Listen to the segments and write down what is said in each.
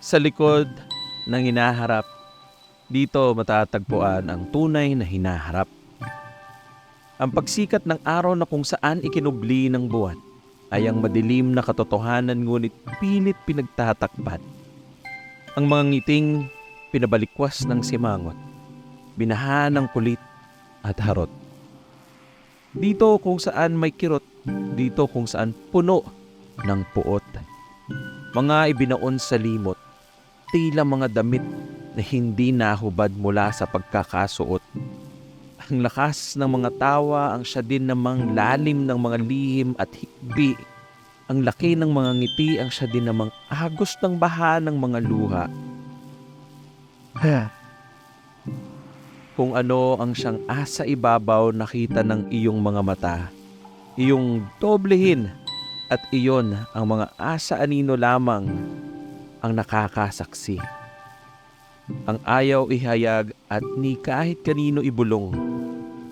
Sa likod ng hinaharap, dito matatagpuan ang tunay na hinaharap. Ang pagsikat ng araw na kung saan ikinubli ng buwan ay ang madilim na katotohanan ngunit pilit pinagtatakpan. Ang mga ngiting pinabalikwas ng simangot, binaha ng kulit at harot. Dito kung saan may kirot, dito kung saan puno ng puot. Mga ibinaon sa limot, tila mga damit na hindi nahubad mula sa pagkakasuot. Ang lakas ng mga tawa, ang siya din namang lalim ng mga lihim at hikbi. Ang laki ng mga ngiti, ang siya din namang agos ng baha ng mga luha. Kung ano ang siyang asa ibabaw nakita ng iyong mga mata, iyong doblehin at iyon ang mga asa anino lamang ang nakakasaksi. Ang ayaw ihayag at ni kahit kanino ibulong,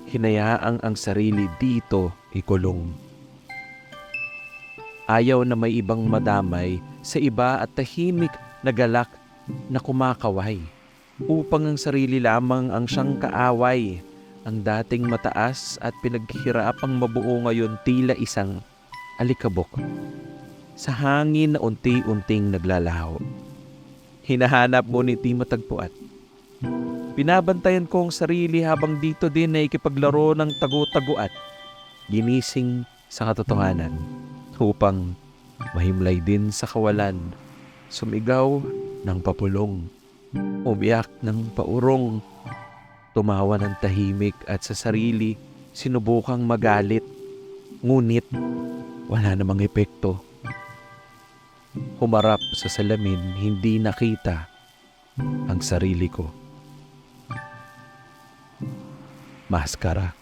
hinayaang ang sarili dito ikulong. Ayaw na may ibang madamay sa iba at tahimik na galak na kumakaway, upang ang sarili lamang ang siyang kaaway. Ang dating mataas at pinaghirapang mabuo ngayon tila isang alikabok sa hangin na unti-unting naglalaho. Hinahanap ngunit di matagpuan. Binabantayan ko ang sarili habang dito din ay ikipaglaro ng tagu-taguan, ginising sa katotohanan upang mahimlay din sa kawalan, sumigaw ng papulong, umiyak ng paurong, tumawa ng tahimik at sa sarili sinubukang magalit, ngunit wala namang epekto. Humarap sa salamin, hindi nakita ang sarili ko. Maskara.